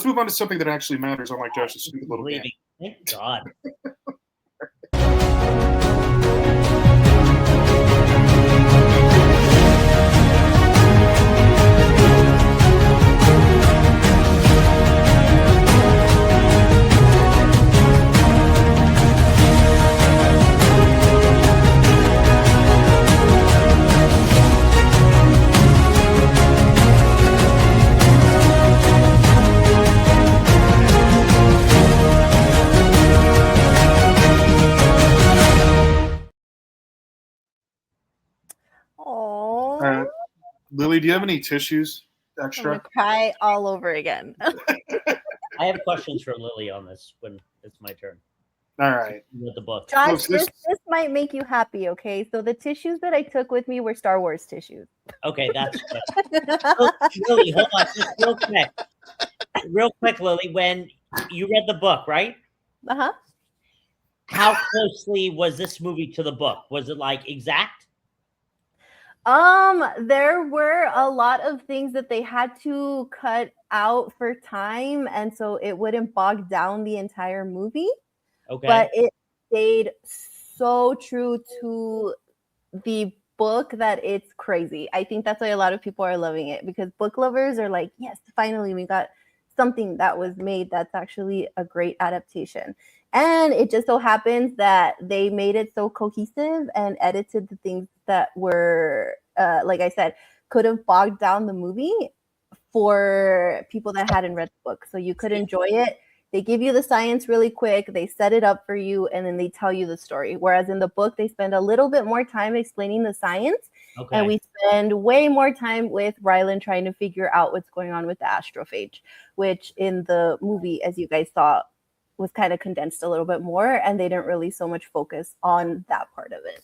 let's move on to something that actually matters, unlike Josh's stupid little game. Thank God. Oh, Lily, do you have any tissues extra? I'm gonna cry all over again. I have questions for Lily on this when it's my turn All right. with the book. Josh, Folks, this might make you happy, okay? So the tissues that I took with me were Star Wars tissues. Okay, that's good. Lily, hold on, just real quick. Real quick, Lily, when you read the book, right? Uh-huh. How closely was this movie to the book? Was it like exact? There were a lot of things that they had to cut out for time, and so it wouldn't bog down the entire movie. Okay. But it stayed so true to the book that it's crazy. I think that's why a lot of people are loving it, because book lovers are like, yes, finally we got something that was made that's actually a great adaptation. And it just so happens that they made it so cohesive and edited the things that were, like I said, could have bogged down the movie for people that hadn't read the book. So you could enjoy it. They give you the science really quick, they set it up for you, and then they tell you the story. Whereas in the book, they spend a little bit more time explaining the science, and we spend way more time with Rylan trying to figure out what's going on with the astrophage, which in the movie, as you guys saw, was kind of condensed a little bit more, and they didn't really so much focus on that part of it.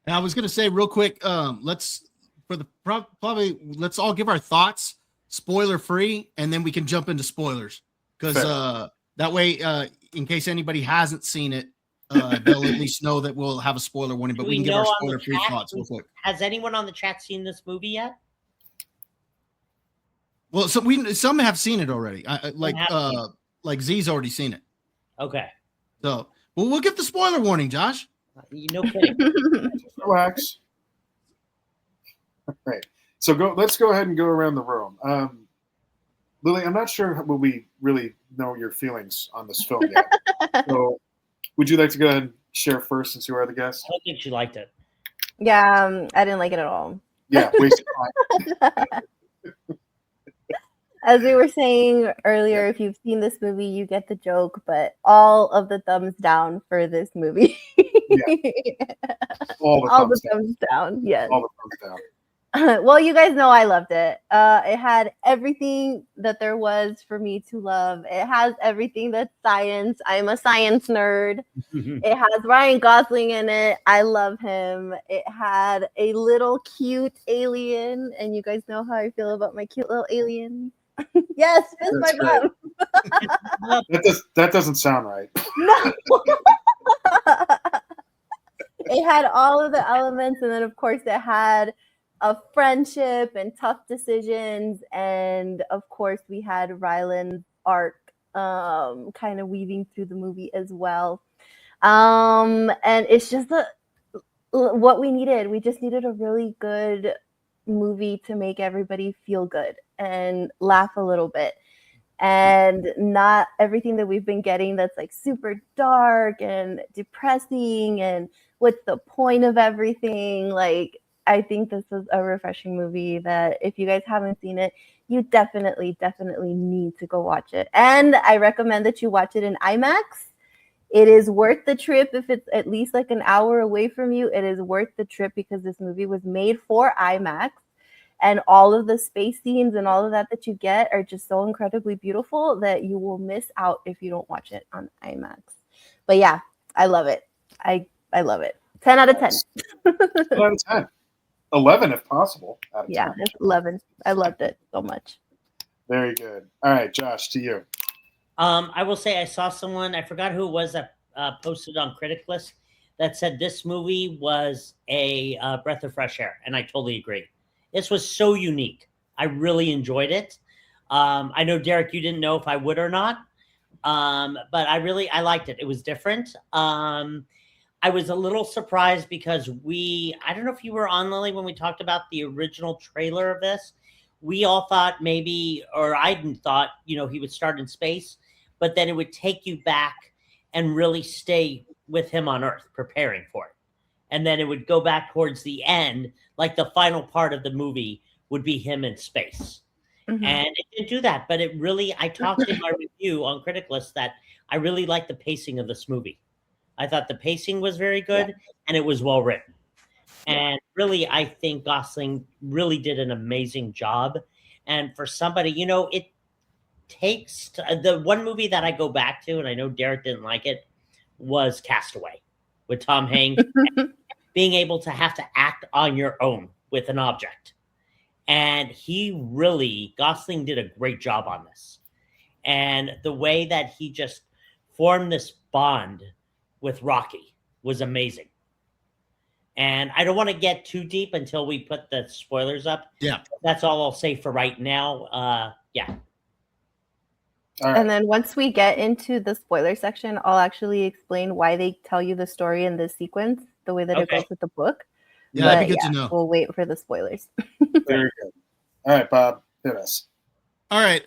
And I was going to say real quick, let's all give our thoughts spoiler free, and then we can jump into spoilers, because that way, in case anybody hasn't seen it, they'll at least know that we'll have a spoiler warning. But we can give our spoiler free thoughts real quick. Has anyone on the chat seen this movie yet? Well, so some have seen it already. Like Z's already seen it. Okay. So, well, we'll get the spoiler warning, Josh. No kidding. Relax. All right. So let's go ahead and go around the room. Lily, I'm not sure will we really know your feelings on this film yet. So would you like to go ahead and share first, since you are the guest? I don't think she liked it. Yeah, I didn't like it at all. Yeah, wasted time. As we were saying earlier, if you've seen this movie, you get the joke, but all of the thumbs down for this movie. All the thumbs down. Yes. All the thumbs down. Well, you guys know I loved it. It had everything that there was for me to love. It has everything that's science. I'm a science nerd. It has Ryan Gosling in it. I love him. It had a little cute alien, and you guys know how I feel about my cute little aliens. Yes, it's my mom. That doesn't sound right. No. It had all of the elements, and then of course it had a friendship and tough decisions, and of course we had Ryland's arc kind of weaving through the movie as well. And it's just what we needed. We just needed a really good movie to make everybody feel good and laugh a little bit, and not everything that we've been getting that's like super dark and depressing and what's the point of everything. Like, I think this is a refreshing movie that if you guys haven't seen it, you definitely need to go watch it. And I recommend that you watch it in IMAX. It is worth the trip. If it's at least like an hour away from you, it is worth the trip, because this movie was made for IMAX, and all of the space scenes and all of that you get are just so incredibly beautiful that you will miss out if you don't watch it on IMAX. But yeah, I love it. I love it. 10 out of 10. 10 out of 10. 11 if possible. Yeah, it's 11. I loved it so much. Very good. All right, Josh, to you. I will say I saw someone, I forgot who it was, that posted on Critic List that said this movie was a breath of fresh air, and I totally agree. This was so unique. I really enjoyed it. I know, Derek, you didn't know if I would or not, but I liked it. It was different. I was a little surprised because I don't know if you were on, Lily, when we talked about the original trailer of this. We all thought maybe, or I thought, he would start in space, but then it would take you back and really stay with him on Earth, preparing for it. And then it would go back towards the end, like the final part of the movie would be him in space. Mm-hmm. And it didn't do that, but I talked in my review on Critic List that I really liked the pacing of this movie. I thought the pacing was very good, and it was well written. And really, I think Gosling really did an amazing job. And for somebody, it takes the one movie that I go back to, and I know Derek didn't like it, was Castaway with Tom Hanks, being able to have to act on your own with an object. And Gosling did a great job on this. And the way that he just formed this bond with Rocky was amazing. And I don't want to get too deep until we put the spoilers up. Yeah. That's all I'll say for right now. Yeah. All right. And then once we get into the spoiler section, I'll actually explain why they tell you the story in this sequence, the way that it goes with the book. Yeah, that'd be good to know. We'll wait for the spoilers. Very good. All right, Bob, hit us. All right.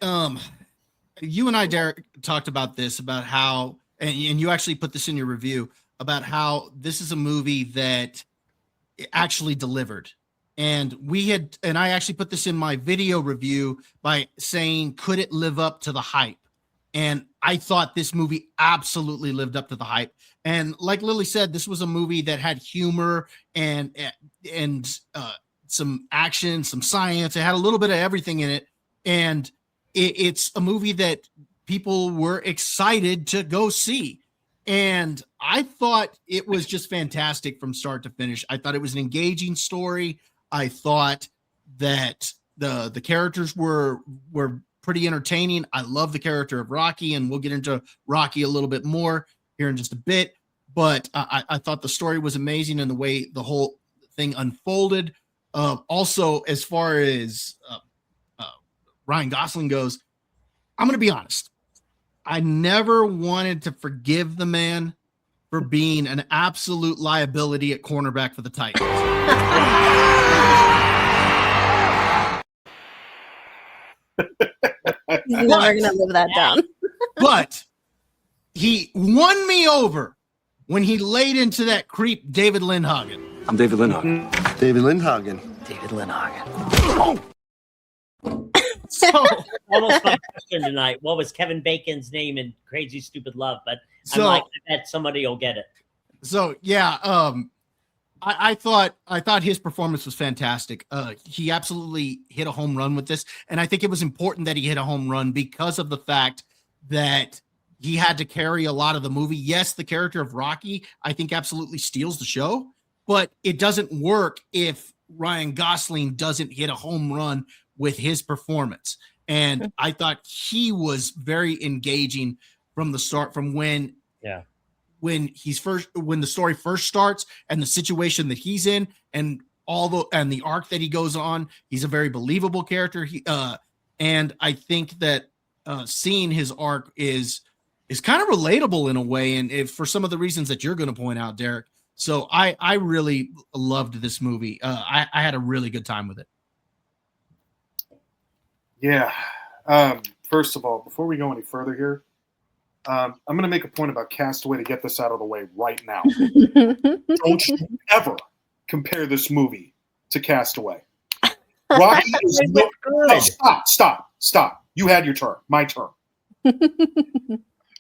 You and I, Derek, talked about this, about how, and you actually put this in your review, about how this is a movie that actually delivered. And I actually put this in my video review by saying, could it live up to the hype? And I thought this movie absolutely lived up to the hype. And like Lily said, this was a movie that had humor and some action, some science. It had a little bit of everything in it. And it's a movie that people were excited to go see. And I thought it was just fantastic from start to finish. I thought it was an engaging story. I thought that the characters were pretty entertaining. I love the character of Rocky, and we'll get into Rocky a little bit more here in just a bit. But I thought the story was amazing, and the way the whole thing unfolded. Also, as far as Ryan Gosling goes, I'm going to be honest. I never wanted to forgive the man for being an absolute liability at cornerback for the Titans. He's never going to live that down. But he won me over when he laid into that creep David Lindhagen. I'm David Lindhagen. David Lindhagen. David Lindhagen. Oh. So almost my question tonight. What was Kevin Bacon's name in Crazy Stupid Love? But I bet somebody will get it. So yeah, I thought his performance was fantastic. He absolutely hit a home run with this, and I think it was important that he hit a home run because of the fact that he had to carry a lot of the movie. Yes, the character of Rocky, I think, absolutely steals the show, but it doesn't work if Ryan Gosling doesn't hit a home run with his performance. And I thought he was very engaging from the start, from when the story first starts and the situation that he's in and the arc that he goes on. He's a very believable character. And I think that seeing his arc is kind of relatable in a way. And for some of the reasons that you're going to point out, Derek. So I really loved this movie. I had a really good time with it. Yeah. First of all, before we go any further here, I'm going to make a point about Castaway to get this out of the way right now. Don't you ever compare this movie to Castaway. Rocky is no, stop. You had your turn. My turn.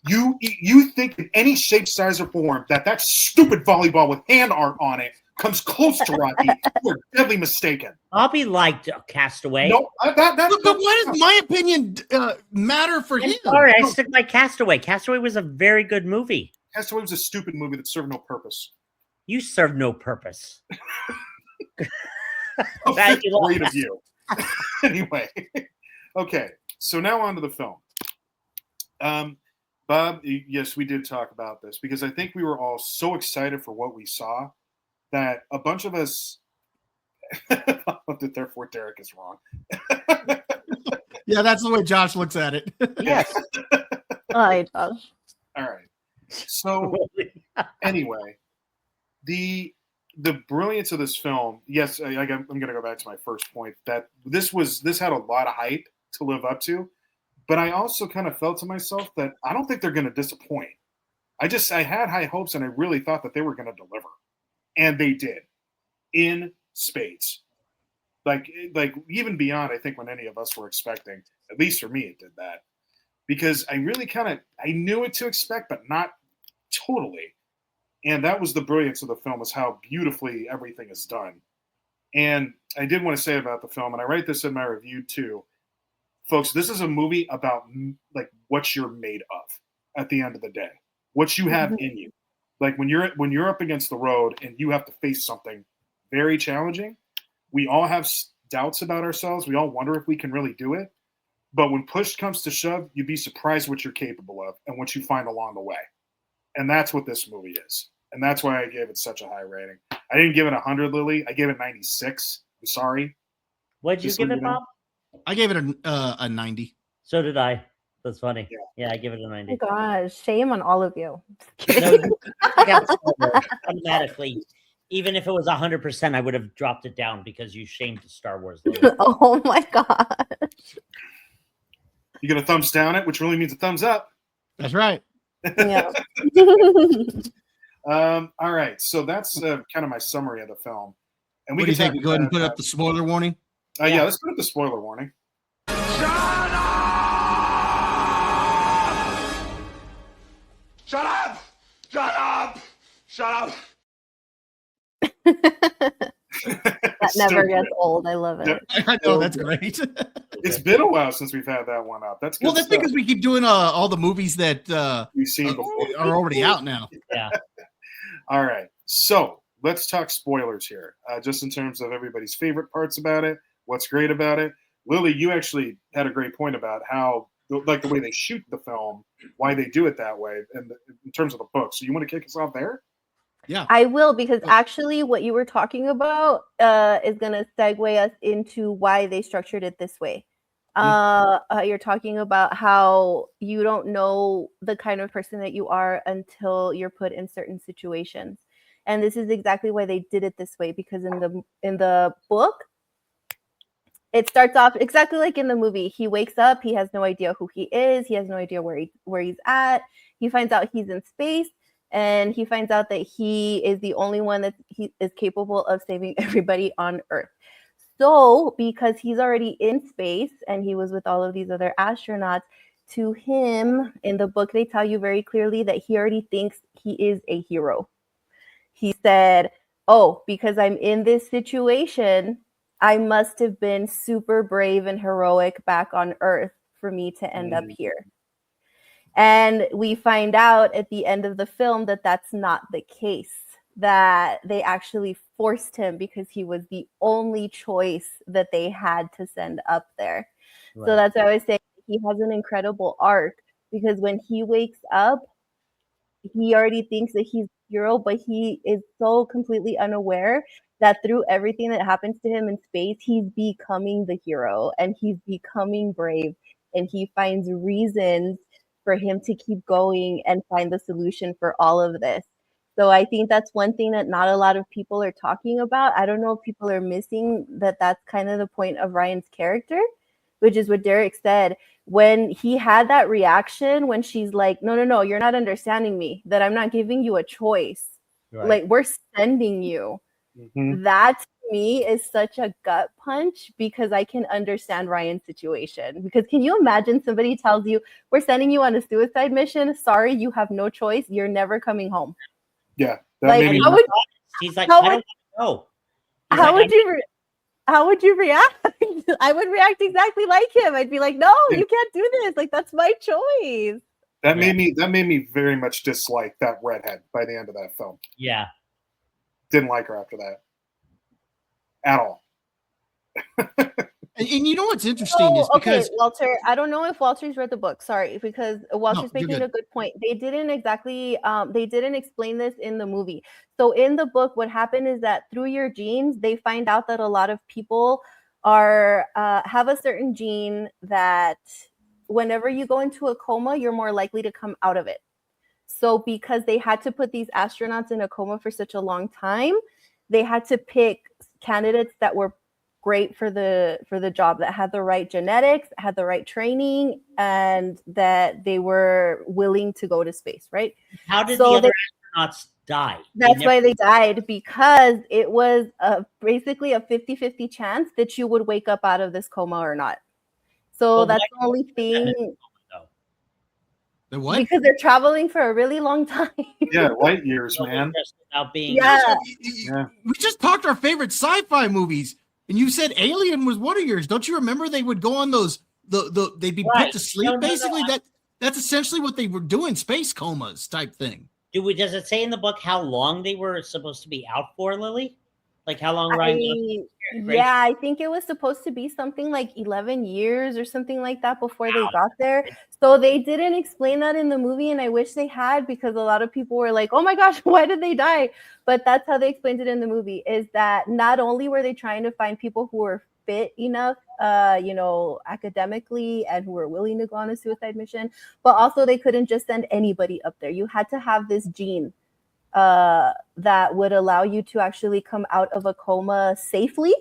You think in any shape, size, or form that stupid volleyball with hand art on it comes close to Rocky, you're deadly mistaken. Bobby liked Castaway. No, but why does my opinion matter for him? Sorry, I stick by Castaway. Castaway was a very good movie. Castaway was a stupid movie that served no purpose. You served no purpose. Great of you. Anyway, okay. So now on to the film. Bob, yes, we did talk about this because I think we were all so excited for what we saw that a bunch of us, therefore Derek is wrong. Yeah, that's the way Josh looks at it. Yes. I All right. So anyway, the brilliance of this film. Yes, I'm going to go back to my first point that this had a lot of hype to live up to, but I also kind of felt to myself that I don't think they're going to disappoint. I had high hopes and I really thought that they were going to deliver, and they did in spades. Like even beyond, I think, when any of us were expecting. At least for me, it did that because I really I knew what to expect, but not totally. And that was the brilliance of the film, is how beautifully everything is done. And I did want to say about the film, and I write this in my review too, folks. This is a movie about like what you're made of at the end of the day, what you have in you. Like when you're up against the road and you have to face something very challenging. We all have doubts about ourselves. We all wonder if we can really do it. But when push comes to shove, you'd be surprised what you're capable of and what you find along the way. And that's what this movie is. And that's why I gave it such a high rating. I didn't give it 100, Lily. I gave it 96. I'm sorry. What'd you give it, Bob? I gave it a 90. So did I. That's funny. Yeah, I give it a 90. Oh my gosh, shame on all of you. No, automatically. Even if it was 100%, I would have dropped it down because you shamed Star Wars. Oh my god. You get a thumbs down it, which really means a thumbs up. That's right. Yeah. All right. So that's kind of my summary of the film. And what do you think? Go ahead and put up the spoiler warning. Yeah, let's put up the spoiler warning. Shut up! Shut up! Shut up! That never gets old. I love it. I know, that's great. It's been a while since we've had that one up. That's good. Well, that's because we keep doing all the movies that we've seen before are already out now. Yeah. All right. So let's talk spoilers here, just in terms of everybody's favorite parts about it, what's great about it. Lily, you actually had a great point about how, like, the way they shoot the film, why they do it that way, and in terms of the book. So you want to kick us off there? Yeah, I will, because actually what you were talking about is going to segue us into why they structured it this way. You're talking about how you don't know the kind of person that you are until you're put in certain situations. And this is exactly why they did it this way, because in the book, it starts off exactly like in the movie. He wakes up, he has no idea who he is, he has no idea where he's at. He finds out he's in space. And he finds out that he is the only one that he is capable of saving everybody on Earth. So because he's already in space and he was with all of these other astronauts, to him, in the book, they tell you very clearly that he already thinks he is a hero. He said, oh, because I'm in this situation, I must have been super brave and heroic back on Earth for me to end up here. And we find out at the end of the film that that's not the case, that they actually forced him because he was the only choice that they had to send up there. Right. So that's why I was saying he has an incredible arc, because when he wakes up, he already thinks that he's a hero, but he is so completely unaware that through everything that happens to him in space, he's becoming the hero and he's becoming brave, and he finds reasons for him to keep going and find the solution for all of this. So I think that's one thing that not a lot of people are talking about. I don't know if people are missing that that's kind of the point of Ryan's character, which is what Derek said. When he had that reaction, when she's like, no, you're not understanding me, that I'm not giving you a choice. Right. Like, we're sending you. Mm-hmm. That to me is such a gut punch, because I can understand Ryan's situation. Because can you imagine somebody tells you, we're sending you on a suicide mission. Sorry, you have no choice. You're never coming home. Yeah. Like, she's like, I don't know. How would you react? I would react exactly like him. I'd be like, no, you can't do this. Like, that's my choice. That made me very much dislike that redhead by the end of that film. Yeah. Didn't like her after that at all. and you know what's interesting is because Walter, I don't know if Walter's read the book. Sorry, because Walter's making a good point. They didn't explain this in the movie. So in the book, what happened is that through your genes, they find out that a lot of people are have a certain gene that whenever you go into a coma, you're more likely to come out of it. So because they had to put these astronauts in a coma for such a long time, they had to pick candidates that were great for the job, that had the right genetics, had the right training, and that they were willing to go to space, right? How did So the other astronauts die? That's why they died, because it was basically a 50-50 chance that you would wake up out of this coma or not. So Well, that's why the only put them in thing. though? The what? Because they're traveling for a really long time. Yeah, light years, No man. interest about being Yeah. Yeah. We just talked our favorite sci-fi movies, and you said Alien was one of yours. Don't you remember they would go on those they'd be Right. put to sleep? No, Basically, that's essentially what they were doing, space comas type thing. Does it say in the book how long they were supposed to be out for, Lily? Like how long Ryan was? Yeah, I think it was supposed to be something like 11 years or something like that before they got there. So they didn't explain that in the movie, and I wish they had, because a lot of people were like, oh my gosh, why did they die? But that's how they explained it in the movie, is that not only were they trying to find people who were fit enough, academically, and who were willing to go on a suicide mission, but also they couldn't just send anybody up there. You had to have this gene that would allow you to actually come out of a coma safely.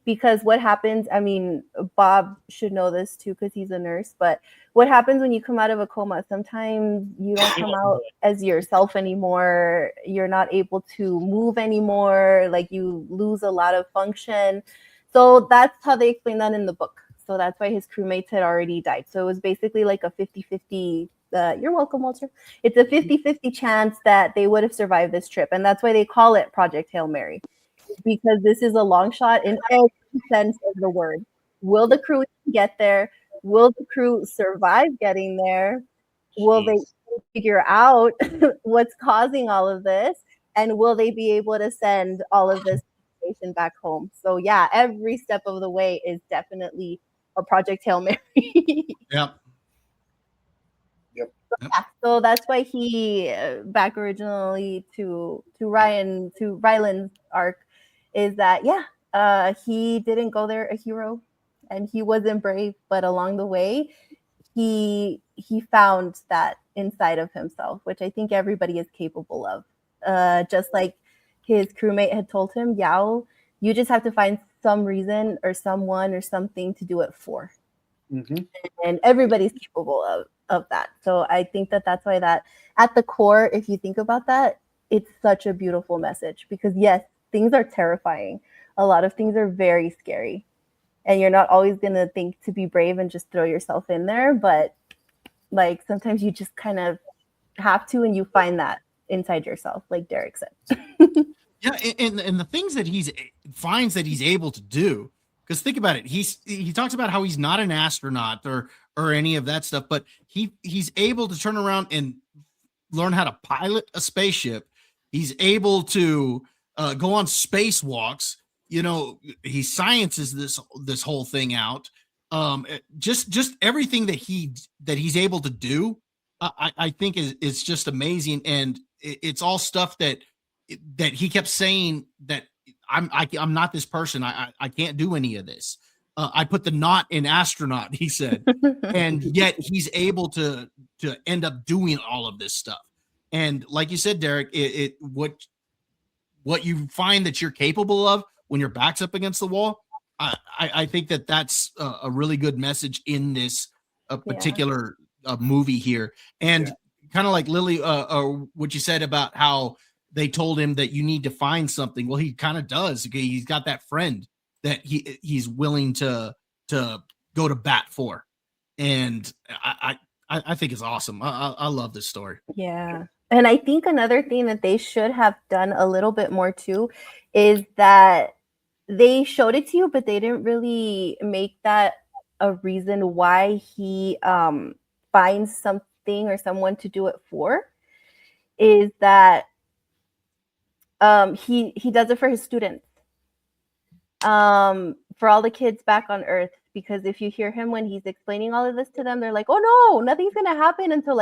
Because what happens, I mean, Bob should know this too, because he's a nurse, but what happens when you come out of a coma, sometimes you don't come out as yourself anymore. You're not able to move anymore. Like, you lose a lot of function. So that's how they explain that in the book. So that's why his crewmates had already died. So it was basically like a 50-50. You're welcome, Walter. It's a 50-50 chance that they would have survived this trip. And that's why they call it Project Hail Mary, because this is a long shot in every sense of the word. Will the crew get there? Will the crew survive getting there? Will they figure out what's causing all of this? And will they be able to send all of this information back home? So yeah, every step of the way is definitely a Project Hail Mary. Yep. Yeah, so that's why he back originally to Ryland's arc is that he didn't go there a hero, and he wasn't brave, but along the way he found that inside of himself, which I think everybody is capable of. Just like his crewmate had told him, Yao, you just have to find some reason or someone or something to do it for. Mm-hmm. And everybody's capable of that. So I think that's why that at the core, if you think about that, it's such a beautiful message, because yes, things are terrifying. A lot of things are very scary, and you're not always going to think to be brave and just throw yourself in there. But like, sometimes you just kind of have to, and you find that inside yourself, like Derek said. Yeah. And the things that he finds that he's able to do, because think about it, he talks about how he's not an astronaut or any of that stuff, but he's able to turn around and learn how to pilot a spaceship. He's able to go on spacewalks. You know, he sciences this whole thing out. Just everything that he's able to do, I think is just amazing, and it's all stuff that he kept saying that I'm not this person. I can't do any of this. I put the not in astronaut, he said, and yet he's able to end up doing all of this stuff. And like you said, Derek, what you find that you're capable of when your back's up against the wall, I think that's a really good message in this particular movie here. And kind of like Lily, what you said about how they told him that you need to find something. Well, he kind of does. Okay, he's got that friend that he's willing to go to bat for, and I think it's awesome. I love this story. Yeah. And I think another thing that they should have done a little bit more too is that they showed it to you, but they didn't really make that a reason why he finds something or someone to do it for. Is that he does it for his students, for all the kids back on Earth. Because if you hear him when he's explaining all of this to them, they're like, oh no, nothing's going to happen until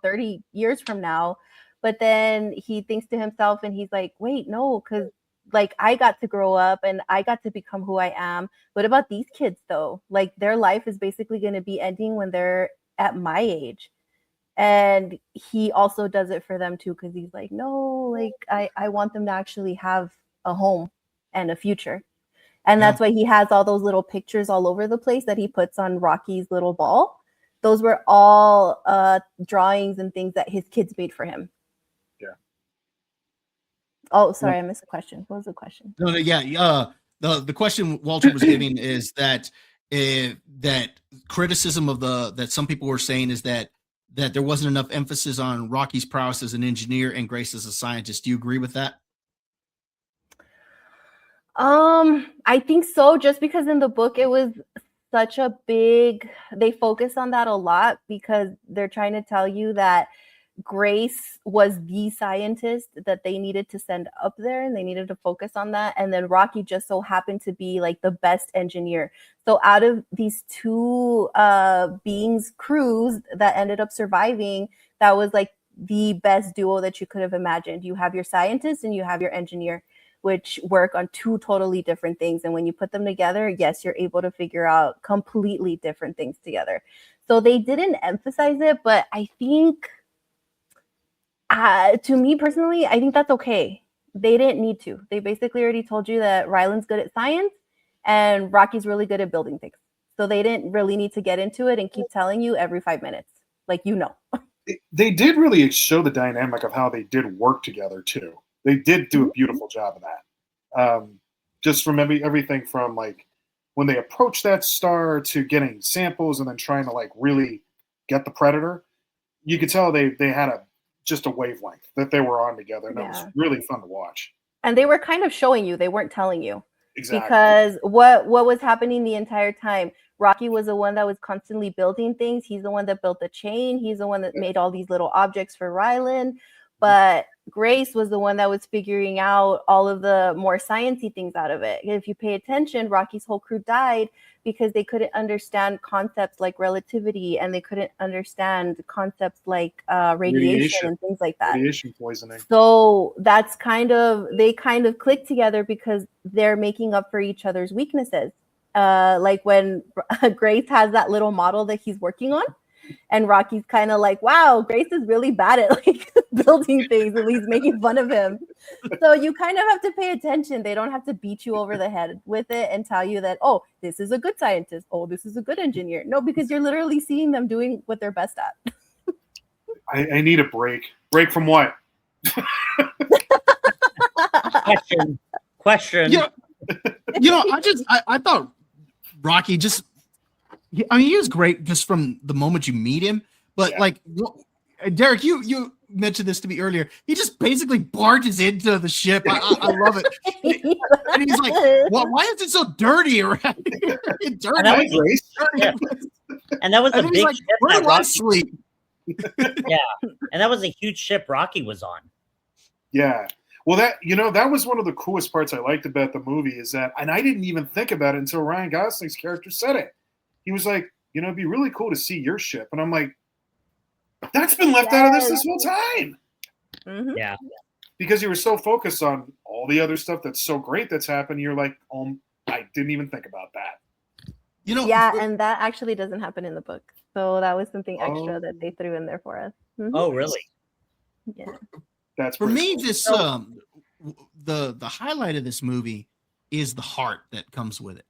30 years from now. But then he thinks to himself and he's like, wait, no, because like I got to grow up and I got to become who I am. What about these kids though? Like their life is basically going to be ending when they're at my age. And he also does it for them too, because he's like, no, like I want them to actually have a home and a future. And that's why he has all those little pictures all over the place that he puts on Rocky's little ball. Those were all drawings and things that his kids made for him. Yeah. Oh, sorry, I missed the question. What was the question? No, yeah. The question Walter was giving is that that criticism of that some people were saying is that there wasn't enough emphasis on Rocky's prowess as an engineer and Grace as a scientist. Do you agree with that? I think so, just because in the book it was such a big, they focus on that a lot because they're trying to tell you that Grace was the scientist that they needed to send up there and they needed to focus on that. And then Rocky just so happened to be like the best engineer. So out of these two beings, crews that ended up surviving, that was like the best duo that you could have imagined. You have your scientist and you have your engineer, which work on two totally different things. And when you put them together, yes, you're able to figure out completely different things together. So they didn't emphasize it, but I think to me personally, I think that's okay. They didn't need to. They basically already told you that Ryland's good at science and Rocky's really good at building things. So they didn't really need to get into it and keep telling you every 5 minutes. Like, you know. They did really show the dynamic of how they did work together too. They did do a beautiful job of that. Just from everything from like when they approached that star to getting samples and then trying to like really get the predator, you could tell they had just a wavelength that they were on together, and it was really fun to watch. And they were kind of showing you, they weren't telling you. Exactly. Because what was happening the entire time, Rocky was the one that was constantly building things. He's the one that built the chain. He's the one that made all these little objects for Ryland. But Grace was the one that was figuring out all of the more sciencey things out of it. If you pay attention, Rocky's whole crew died because they couldn't understand concepts like relativity, and they couldn't understand concepts like radiation and things like that. Radiation poisoning. So that's they kind of click together because they're making up for each other's weaknesses. Like when Grace has that little model that he's working on, and Rocky's kind of like, wow, Grace is really bad at like building things, and he's making fun of him. So you kind of have to pay attention. They don't have to beat you over the head with it and tell you that, oh, this is a good scientist. Oh, this is a good engineer. No, because you're literally seeing them doing what they're best at. I need a break. Break from what? Question. I thought Rocky just, I mean, he was great just from the moment you meet him. But like, Derek, you mentioned this to me earlier. He just basically barges into the ship. I love it. And he's like, well, why is it so dirty around here? Dirty. And that was a big ship. Where do I sleep? Yeah. And that was a huge ship Rocky was on. Yeah. Well, that was one of the coolest parts I liked about the movie is that, and I didn't even think about it until Ryan Gosling's character said it. He was like, it'd be really cool to see your ship. And I'm like, that's been left out of this whole time. Mm-hmm. Yeah. Because you were so focused on all the other stuff that's so great that's happened. You're like, I didn't even think about that. And that actually doesn't happen in the book. So that was something extra that they threw in there for us. Mm-hmm. Oh, really? Yeah. That's for me. Cool. This the highlight of this movie is the heart that comes with it.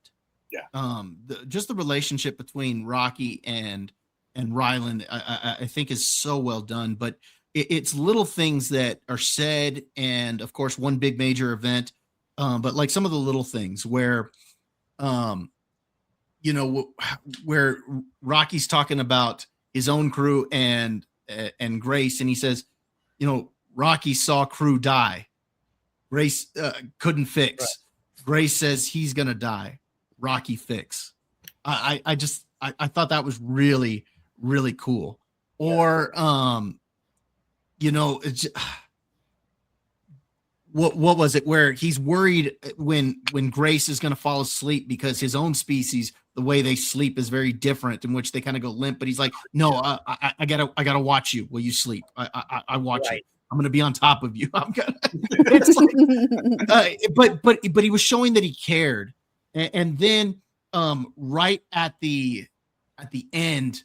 Yeah. Just the relationship between Rocky and Ryland, I think is so well done. But it's little things that are said, and of course, one big major event. But like some of the little things where, where Rocky's talking about his own crew and Grace, and he says, Rocky saw crew die. Grace couldn't fix. Right. Grace says he's gonna die. Rocky fix. I thought that was really, really cool. Or what was it where he's worried when Grace is gonna fall asleep because his own species, the way they sleep is very different, in which they kind of go limp, but he's like, no, I gotta watch you while you sleep. I watch right. you. I'm gonna be on top of you. I'm gonna. It's like, but he was showing that he cared, and then right at the end,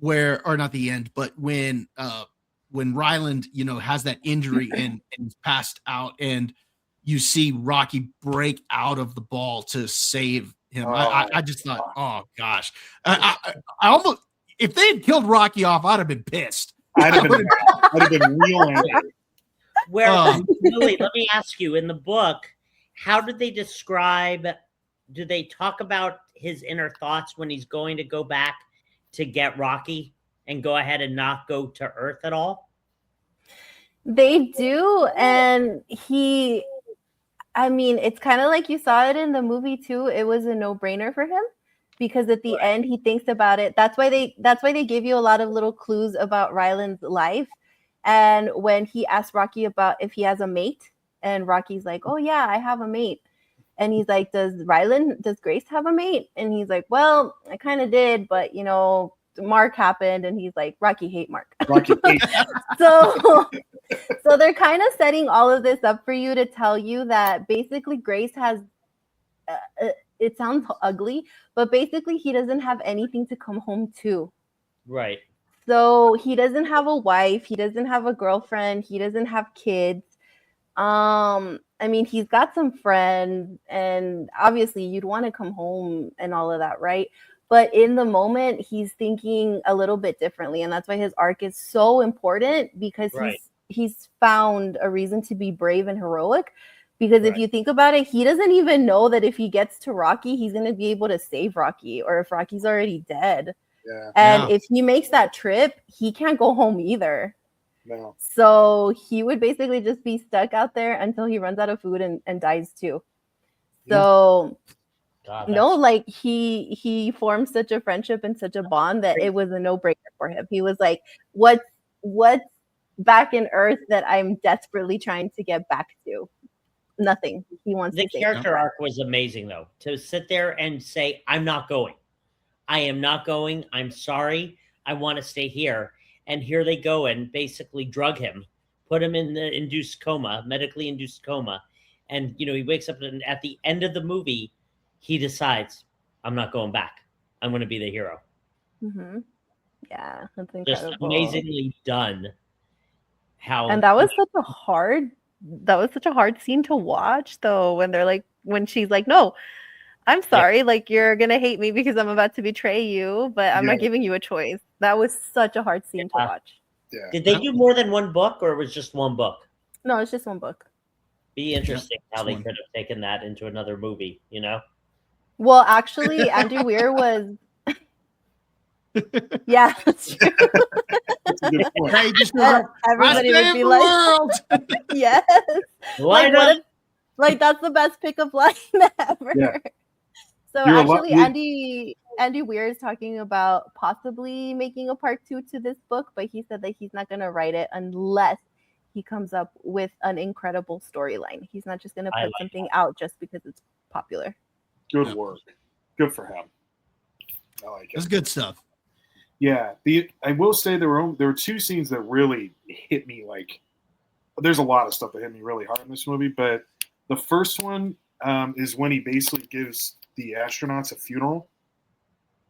or not the end, but when Ryland, has that injury and he's passed out, and you see Rocky break out of the ball to save him. I just thought, oh gosh, I almost, if they had killed Rocky off, I'd have been pissed. I'd have been real angry. Lily, let me ask you, in the book, how did they describe, do they talk about his inner thoughts when he's going to go back to get Rocky and go ahead and not go to Earth at all? They do. And it's kind of like you saw it in the movie too. It was a no-brainer for him because at the end he thinks about it. That's why they give you a lot of little clues about Ryland's life. And when he asks Rocky about if he has a mate, and Rocky's like, "Oh yeah, I have a mate." And he's like, does Grace have a mate? And he's like, well, I kind of did, but Mark happened. And he's like, Rocky hate Mark. Rocky hate. So they're kind of setting all of this up for you to tell you that basically Grace has, it sounds ugly, but basically he doesn't have anything to come home to. Right. So he doesn't have a wife. He doesn't have a girlfriend. He doesn't have kids. He's got some friends, and obviously you'd want to come home and all of that, right? But in the moment, he's thinking a little bit differently, and that's why his arc is so important, because he's found a reason to be brave and heroic. Because if you think about it, he doesn't even know that if he gets to Rocky, he's going to be able to save Rocky, or if Rocky's already dead. Yeah. And if he makes that trip, he can't go home either. No. So he would basically just be stuck out there until he runs out of food and dies too. So he formed such a friendship and such a bond that it was a no-brainer for him. He was like, what's back in Earth that I'm desperately trying to get back to? Nothing. He wants the to character arc was amazing, though, to sit there and say, I'm not going. I am not going. I'm sorry. I want to stay here. And here they go and basically drug him, put him in the medically induced coma. And, he wakes up and at the end of the movie, he decides, I'm not going back. I'm going to be the hero. Mm-hmm. Yeah, that's incredible. Just amazingly done. And that was such a hard scene to watch, though, when she's like, no, I'm sorry, you're going to hate me because I'm about to betray you, but I'm not giving you a choice. That was such a hard scene to watch. Yeah. Did they do more than one book, or it was just one book? No, it's just one book. Be interesting how they could have taken that into another movie, Well, actually, Andy Weir was... Yeah, that's true. That's a good point. Everybody would be like, yes. Why not? That's the best pickup line ever. Yeah. So actually, Andy Weir is talking about possibly making a part 2 to this book, but he said that he's not going to write it unless he comes up with an incredible storyline. He's not just going to put something out just because it's popular. Good work. Good for him. I like it. That's good stuff. Yeah. I will say there were 2 scenes that really hit me. There's a lot of stuff that hit me really hard in this movie, but the first one is when he basically gives the astronauts a funeral.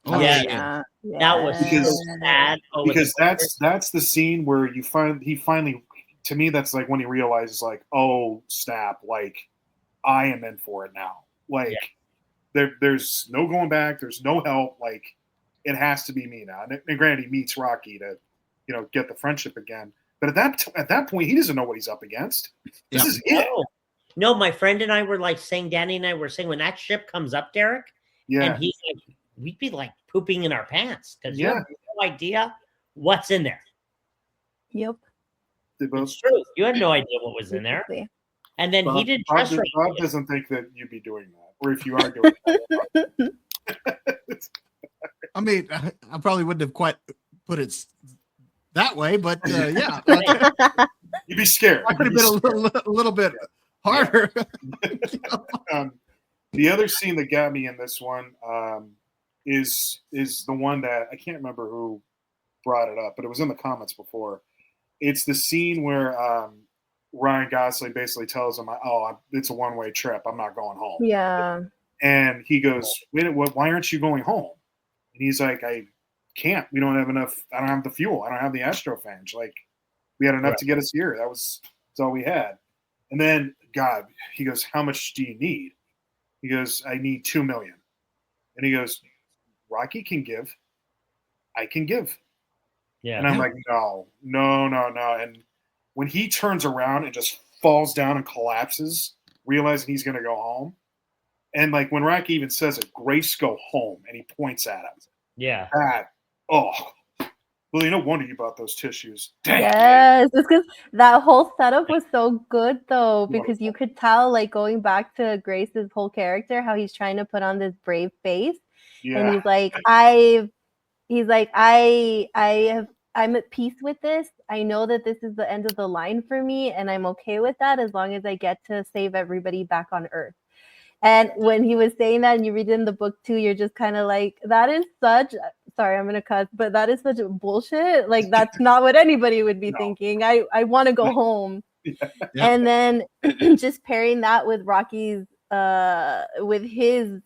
Oh yeah. That was so sad. Because that's the scene where he finally, to me, that's when he realizes oh snap, I am in for it now. There's no going back. There's no help. It has to be me now. And granted, he meets Rocky to, get the friendship again. But at that point, he doesn't know what he's up against. This is it. No, my friend and I were Danny and I were saying, when that ship comes up, Derek, and he's we'd be pooping in our pants because you have no idea what's in there. Yep. It's true. You had no idea what was in there. And then he didn't trust Bob doesn't think that you'd be doing that, or if you are doing that. I mean, I probably wouldn't have quite put it that way, but yeah. You'd be scared. I could have been a little bit harder. The other scene that got me in this one is the one that I can't remember who brought it up, but it was in the comments before. It's the scene where Ryan Gosling basically tells him, "Oh, it's a one-way trip. I'm not going home." Yeah. And he goes, "Wait, why aren't you going home?" And he's like, "I can't. We don't have enough. I don't have the fuel. I don't have the astrophage. Like, we had enough to get us here. That's all we had." And then God, he goes, "How much do you need?" He goes, "I need $2 million." And he goes, "Rocky can give. I can give." Yeah. And I'm like, no. And when he turns around and just falls down and collapses, realizing he's going to go home, and like when Rocky even says it, "Grace, go home," and he points at him. Yeah. Well, no wonder you bought those tissues. Dang. Yes, it's because that whole setup was so good though, because you could tell, like, going back to Grace's whole character, how he's trying to put on this brave face, and he's like, I'm at peace with this. I know that this is the end of the line for me, and I'm okay with that as long as I get to save everybody back on Earth. And when he was saying that, and you read it in the book too, you're just kind of like, that is such, sorry, I'm going to cuss, but that is such bullshit. Like, that's not what anybody would be thinking. I want to go home. Yeah. And then just pairing that with Rocky's, with his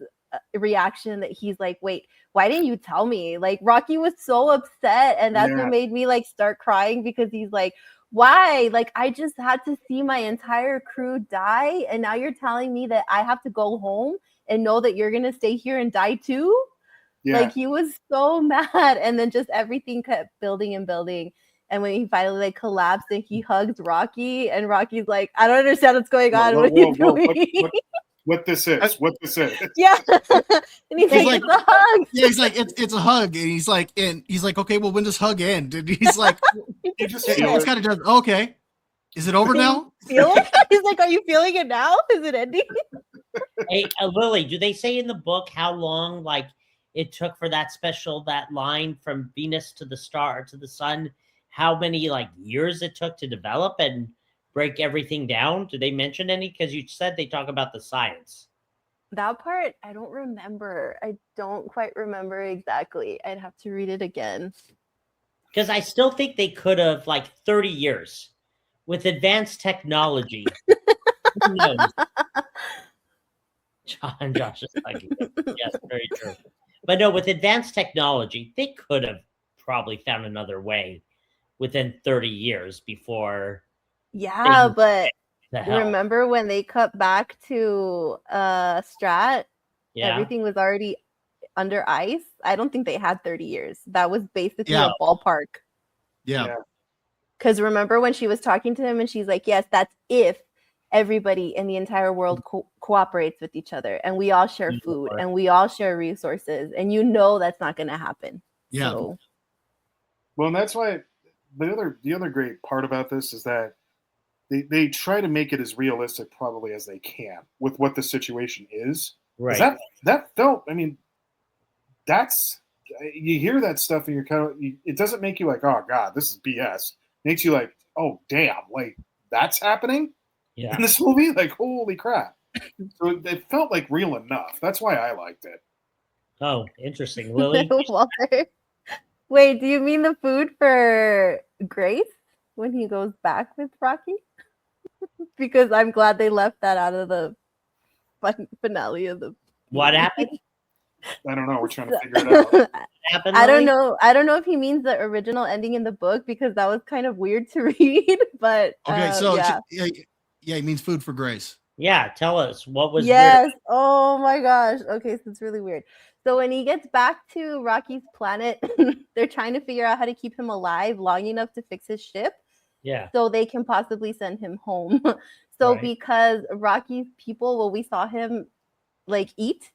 reaction, that he's like, wait, why didn't you tell me? Like, Rocky was so upset, and that's what made me like start crying, because he's like, why? Like, I just had to see my entire crew die, and now you're telling me that I have to go home and know that you're gonna stay here and die too? Yeah. Like, he was so mad, and then just everything kept building and building. And when he finally like collapsed and he hugs Rocky, and Rocky's like, I don't understand what's going on. What are you doing? What this is? Yeah. And he's like, it's a hug. Yeah, he's like, it's a hug, and he's like, okay, well, when does hug end? And he's like, it's kind of does. Okay, is it over now? Feel it? He's like, are you feeling it now? Is it ending? Hey, Lily, do they say in the book how long like it took for that line from Venus to the star to the sun? How many like years it took to develop and break everything down? Do they mention any? Because you said they talk about the science. That part, I don't remember. I don't quite remember exactly. I'd have to read it again. Because I still think they could have, like, 30 years with advanced technology. Who knows? Josh is like, yes, very true. But no, with advanced technology, they could have probably found another way within 30 years before. Yeah, but remember when they cut back to Strat? Yeah. Everything was already under ice. I don't think they had 30 years. That was basically a ballpark. Yeah. Because remember when she was talking to him and she's like, yes, that's if everybody in the entire world cooperates with each other and we all share food and we all share resources, and you know that's not going to happen. Yeah. So. Well, and that's why the other great part about this is that they try to make it as realistic probably as they can with what the situation is. Right. That felt, I mean, that's, you hear that stuff and you're kind of, it doesn't make you like, oh God, this is BS. It makes you like, oh damn, like that's happening in this movie? Like, holy crap. So it felt like real enough. That's why I liked it. Oh, interesting. Lily? Walter. Wait, do you mean the food for Grace when he goes back with Rocky? Because I'm glad they left that out of the finale of the. What happened? I don't know. We're trying to figure it out. I don't know. I don't know if he means the original ending in the book, because that was kind of weird to read. But okay, so yeah, it means food for Grace. Yeah, tell us what was. Yes. Weird. Oh my gosh. Okay, so it's really weird. So when he gets back to Rocky's planet, they're trying to figure out how to keep him alive long enough to fix his ship. Yeah. So they can possibly send him home. So because Rocky's people, well, we saw him like eat.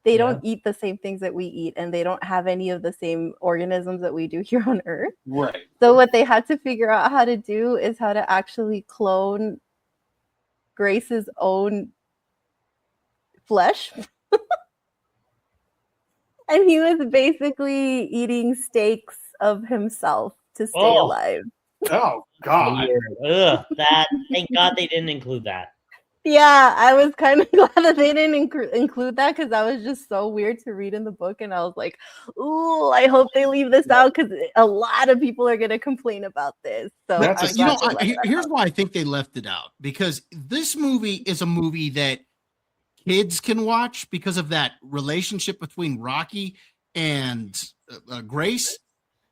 They don't eat the same things that we eat, and they don't have any of the same organisms that we do here on Earth. Right. So what they had to figure out how to do is how to actually clone Grace's own flesh. And he was basically eating steaks of himself to stay alive. Oh God! Ugh, thank God they didn't include that. Yeah, I was kind of glad that they didn't include that because that was just so weird to read in the book. And I was like, ooh, I hope they leave this out because a lot of people are going to complain about this. So That's I'm a- glad they left that here's out. why I think they left it out, because this movie is a movie that kids can watch because of that relationship between Rocky and Grace.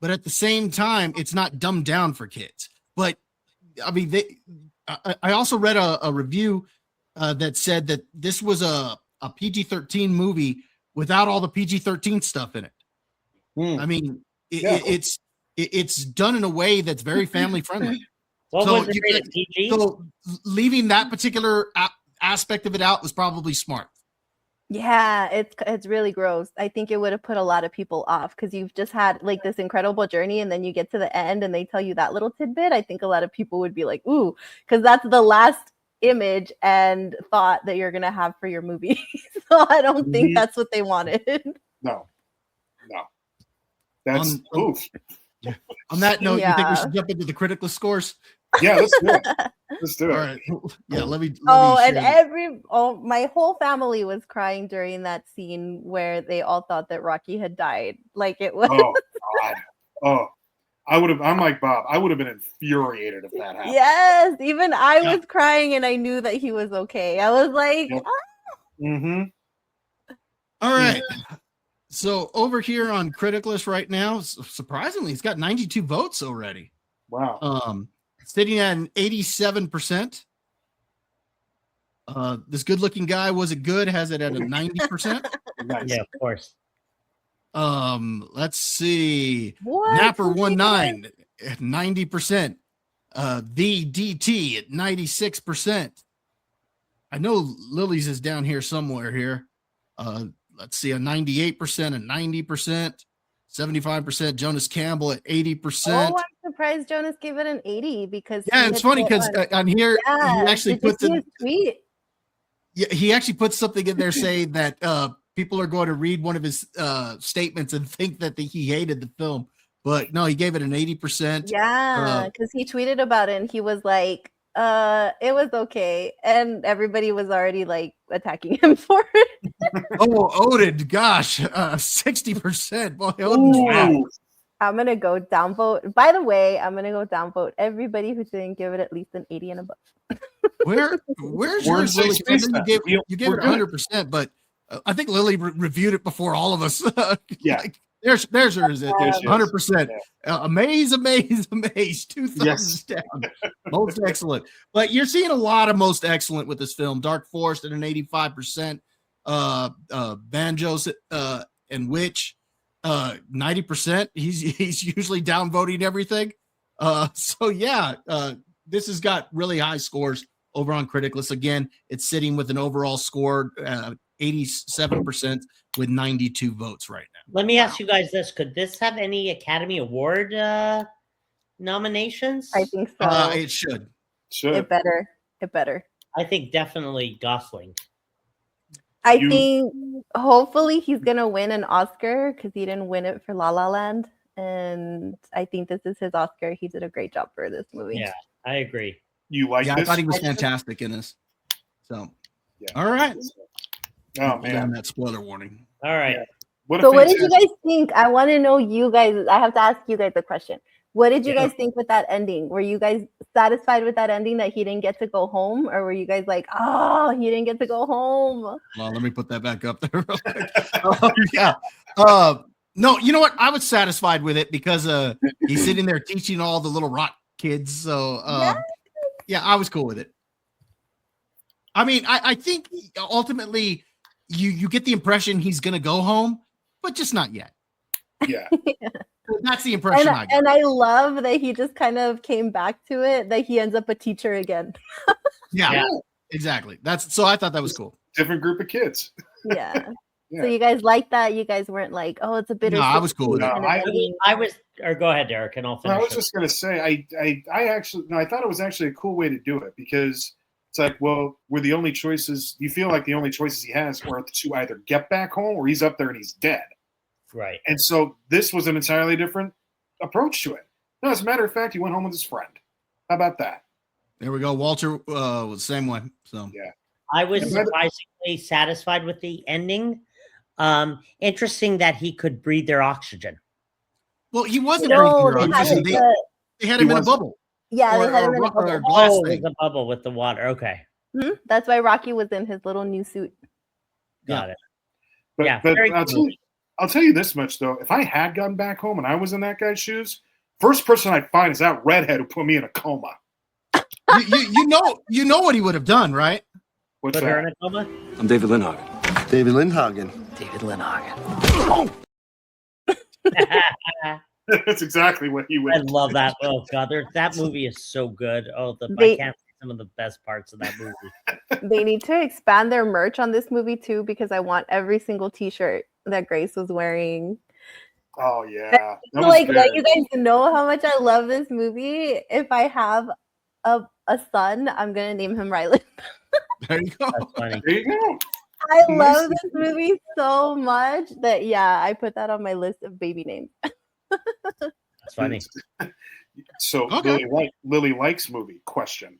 But at the same time, it's not dumbed down for kids. But I mean, I also read a review that said that this was a PG-13 movie without all the PG-13 stuff in it. I mean, Yeah. it's done in a way that's very family friendly. What So was it rated? PG? So leaving that particular aspect of it out was probably smart. Yeah, it's really gross. I think it would have put a lot of people off because you've just had like this incredible journey and then you get to the end and they tell you that little tidbit. I think a lot of people would be like, ooh, because that's the last image and thought that you're gonna have for your movie. So I don't think that's what they wanted. No. That's oof. On that note, you think we Yeah. should jump into the critical scores? Yeah, let's do it. Let's do it. All right. Yeah, let me And share my whole family was crying during that scene where they all thought that Rocky had died. Like it was. Oh God. Oh, I'm like Bob. I would have been infuriated if that happened. Yes, even I was crying and I knew that he was okay. I was like, Yep. Mm-hmm. All right. So over here on Criticalist right now, surprisingly, he's got 92 votes already. Wow. Sitting at an 87%. This good-looking guy, was it good? Has it at a 90%. Nice. Yeah, of course. Let's see. what? Napper19 at 90%. The DT at 96%. I know Lily's is down here somewhere here. Let's see, a 98%, a 90%, 75%. Jonas Campbell at 80%. Oh, I'm surprised Jonas gave it an 80 because Yeah, it's funny because on here he actually puts in his tweet. Yeah, he actually puts something in there saying that people are going to read one of his statements and think that he hated the film, but no, he gave it an 80%. Yeah, because he tweeted about it and he was like, it was okay, and everybody was already like attacking him for it. Oh, Odin, gosh, 60%. Boy, Odin's wow. I'm gonna go downvote. By the way, I'm gonna go downvote everybody who didn't give it at least an 80 and above. Where's yours, Lily? I know you gave it 100%, but I think Lily reviewed it before all of us. Yeah. There's hers at 100%. Amaze. 2 thumbs down. Most excellent. But you're seeing a lot of most excellent with this film. Dark Forest at an 85%. Banjos and Witch 90%. He's usually downvoting everything. So yeah, this has got really high scores over on Criticalist. Again, it's sitting with an overall score 87% with 92 votes right now. Let me ask you guys this: could this have any Academy Award nominations? I think so. It should. It better. I think definitely Gosling. I think hopefully he's gonna win an Oscar because he didn't win it for La La Land, and I think this is his Oscar. He did a great job for this movie. Yeah, I agree. You like Yeah, this? I thought he was fantastic in this. So, all right. Oh man, that spoiler warning. All right. Yeah. So what did you guys think? I want to know you guys. I have to ask you guys a question. What did you guys think with that ending? Were you guys satisfied with that ending that he didn't get to go home? Or were you guys like, oh, he didn't get to go home? Well, let me put that back up there real quick. Yeah. No, you know what? I was satisfied with it because he's sitting there teaching all the little rock kids. So yeah, I was cool with it. I mean, I think ultimately you get the impression he's gonna go home, but just not yet. Yeah. That's the impression I got. And I love that he just kind of came back to it, that he ends up a teacher again. Yeah, exactly. So I thought that was cool. Different group of kids. Yeah. So you guys like that? You guys weren't like, oh, it's a bitter. No, I was cool with it. I was, or go ahead, Derek, and I'll finish. I was just gonna say, I thought it was actually a cool way to do it because it's like, well, we're the only choices. You feel like the only choices he has are to either get back home or he's up there and he's dead. Right. And so this was an entirely different approach to it. No, as a matter of fact, he went home with his friend. How about that? There we go. Walter was the same way. So yeah. I was And by the- surprisingly satisfied with the ending. Interesting that he could breathe their oxygen. Well, he wasn't No, breathing they had oxygen. They had He him in a wasn't. bubble. yeah, they Or- had or him in a ro- or bubble. glass Oh, it thing. was a bubble with the water. Okay, That's why Rocky was in his little new suit. got it. But, Yeah, but very cool. I'll tell you this much though: if I had gotten back home and I was in that guy's shoes, first person I'd find is that redhead who put me in a coma. You know what he would have done, right? What's Put her in that? a coma. I'm David Lindhagen. David Lindhagen. David Lindhagen. That's exactly what he would. I love that. Oh god, that movie is so good. Oh, I They- can't see some of the best parts of that movie. They need to expand their merch on this movie too, because I want every single T-shirt that Grace was wearing. Oh yeah, that was Like, good. let you guys know how much I love this movie. If I have a son, I'm gonna name him Rylan. There you go. That's funny. There you go. I Nice. love this movie so much that yeah, I put that on my list of baby names. That's funny. So Okay. Lily likes movie question.